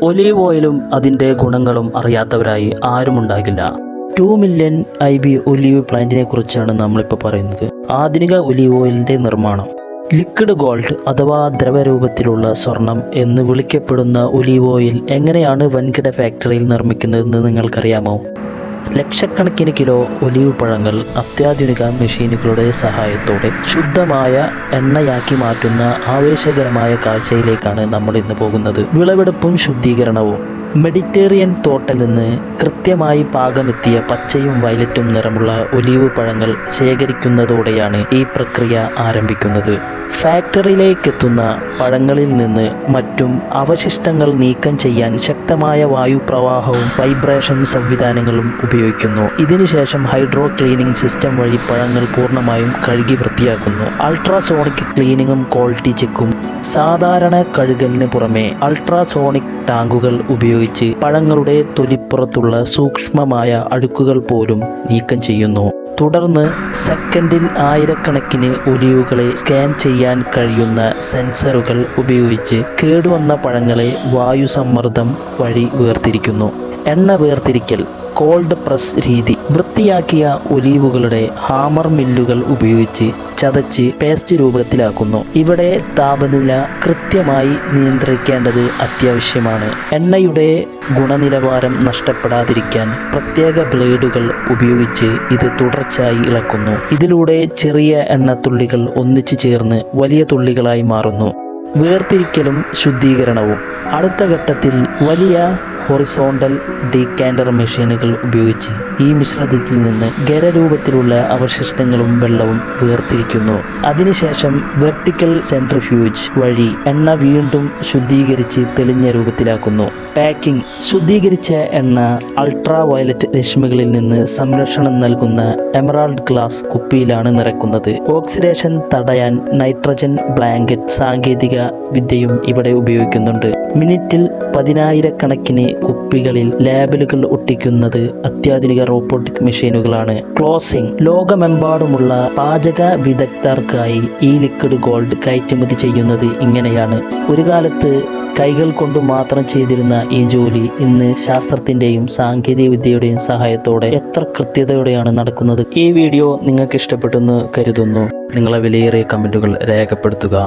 Olive ഓയിലും അതിൻ്റെ ഗുണങ്ങളും അറിയാത്തവരായി ആരുമുണ്ടാകില്ല. 2 മില്യൺ IB ഒലീവ് പ്ലാന്റിനെ കുറിച്ചാണ് നമ്മളിപ്പോൾ പറയുന്നത്. ആധുനിക ഒലീവ് ഓയിലിൻ്റെ നിർമ്മാണം. ലിക്വിഡ് ഗോൾഡ് അഥവാ ദ്രവരൂപത്തിലുള്ള സ്വർണം എന്ന് വിളിക്കപ്പെടുന്ന ഒലീവ് ഓയിൽ എങ്ങനെയാണ് വൻകിട ഫാക്ടറിയിൽ നിർമ്മിക്കുന്നതെന്ന് നിങ്ങൾക്കറിയാമോ? ലക്ഷക്കണക്കിന് കിലോ ഒലീവ് പഴങ്ങൾ അത്യാധുനിക മെഷീനുകളുടെ സഹായത്തോടെ ശുദ്ധമായ എണ്ണയാക്കി മാറ്റുന്ന ആവേശകരമായ കാഴ്ചയിലേക്കാണ് നമ്മൾ ഇന്ന് പോകുന്നത്. വിളവെടുപ്പും ശുദ്ധീകരണവും. മെഡിറ്ററേനിയൻ തോട്ടിൽ നിന്ന് കൃത്യമായി പാകമെത്തിയ പച്ചയും വയലറ്റും നിറമുള്ള ഒലീവ് പഴങ്ങൾ ശേഖരിക്കുന്നതോടെയാണ് ഈ പ്രക്രിയ ആരംഭിക്കുന്നത്. ഫാക്ടറിയിലേക്കെത്തുന്ന പഴങ്ങളിൽ നിന്ന് മറ്റും അവശിഷ്ടങ്ങൾ നീക്കം ചെയ്യാൻ ശക്തമായ വായുപ്രവാഹവും വൈബ്രേഷൻ സംവിധാനങ്ങളും ഉപയോഗിക്കുന്നു. ഇതിനുശേഷം ഹൈഡ്രോ ക്ലീനിങ് സിസ്റ്റം വഴി പഴങ്ങൾ പൂർണ്ണമായും കഴുകി വൃത്തിയാക്കുന്നു. അൾട്രാസോണിക് ക്ലീനിങ്ങും ക്വാളിറ്റി ചെക്കും. സാധാരണ കഴുകലിന് പുറമെ അൾട്രാസോണിക് ടാങ്കുകൾ ഉപയോഗിച്ച് പഴങ്ങളുടെ തൊലിപ്പുറത്തുള്ള സൂക്ഷ്മമായ അഴുക്കുകൾ പോലും നീക്കം ചെയ്യുന്നു. തുടർന്ന് സെക്കൻഡിൽ ആയിരക്കണക്കിന് ഒലീവുകളെ സ്കാൻ ചെയ്യാൻ കഴിയുന്ന സെൻസറുകൾ ഉപയോഗിച്ച് കേടുവന്ന പഴങ്ങളെ വായുസമ്മർദ്ദം വഴി വേർതിരിക്കുന്നു. എണ്ണ വേർതിരിക്കൽ. കോൾഡ് പ്രസ് രീതി. വൃത്തിയാക്കിയ ഒലീവുകളുടെ ഹാമർ മില്ലുകൾ ഉപയോഗിച്ച് ചതച്ച് പേസ്റ്റ് രൂപത്തിലാക്കുന്നു. ഇവിടെ താപനില കൃത്യമായി നിയന്ത്രിക്കേണ്ടത് അത്യാവശ്യമാണ്. എണ്ണയുടെ ഗുണനിലവാരം നഷ്ടപ്പെടാതിരിക്കാൻ പ്രത്യേക ബ്ലേഡുകൾ ഉപയോഗിച്ച് ഇത് തുടർച്ചയായി ഇളക്കുന്നു. ഇതിലൂടെ ചെറിയ എണ്ണത്തുള്ളികൾ ഒന്നിച്ചു ചേർന്ന് വലിയ തുള്ളികളായി മാറുന്നു. വേർതിരിക്കലും ശുദ്ധീകരണവും. അടുത്ത ഘട്ടത്തിൽ വലിയ ഹൊറിസോണ്ടൽ ഡീകാൻഡർ മെഷീനുകൾ ഉപയോഗിച്ച് ഈ മിശ്രിതത്തിൽ നിന്ന് ഖരരൂപത്തിലുള്ള അവശിഷ്ടങ്ങളും വെള്ളവും വേർതിരിക്കുന്നു. അതിനുശേഷം വെർട്ടിക്കൽ സെൻട്രിഫ്യൂജ് വഴി എണ്ണ വീണ്ടും ശുദ്ധീകരിച്ച് തെളിഞ്ഞ രൂപത്തിലാക്കുന്നു. പാക്കിംഗ്. ശുദ്ധീകരിച്ച എണ്ണ അൾട്രാ വയലറ്റ് രശ്മികളിൽ നിന്ന് സംരക്ഷണം നൽകുന്ന എമറാൾഡ് ഗ്ലാസ് കുപ്പിയിലാണ് നിറയ്ക്കുന്നത്. ഓക്സിഡേഷൻ തടയാൻ നൈട്രജൻ ബ്ലാങ്കറ്റ് സാങ്കേതിക വിദ്യയും ഇവിടെ ഉപയോഗിക്കുന്നുണ്ട്. മിനിറ്റിൽ 10,000കണക്കിന് കുപ്പികളിൽ ലേബലുകൾ ഒട്ടിക്കുന്നത് അത്യാധുനിക റോബോട്ടിക് മെഷീനുകളാണ്. ക്ലോസിംഗ്. ലോകമെമ്പാടുമുള്ള പാചക വിദഗ്ധർക്കായി ഈ ലിക്വിഡ് ഗോൾഡ് കയറ്റുമതി ചെയ്യുന്നത് ഇങ്ങനെയാണ്. ഒരു കാലത്ത് കൈകൾ കൊണ്ട് മാത്രം ചെയ്തിരുന്ന ഈ ജോലി ഇന്ന് ശാസ്ത്രത്തിൻ്റെയും സാങ്കേതിക വിദ്യയുടെയും സഹായത്തോടെ എത്ര കൃത്യതയോടെയാണ് നടക്കുന്നത്. ഈ വീഡിയോ നിങ്ങൾക്ക് ഇഷ്ടപ്പെട്ടെന്ന് കരുതുന്നു. നിങ്ങളെ വിലയേറിയ കമൻറ്റുകൾ രേഖപ്പെടുത്തുക.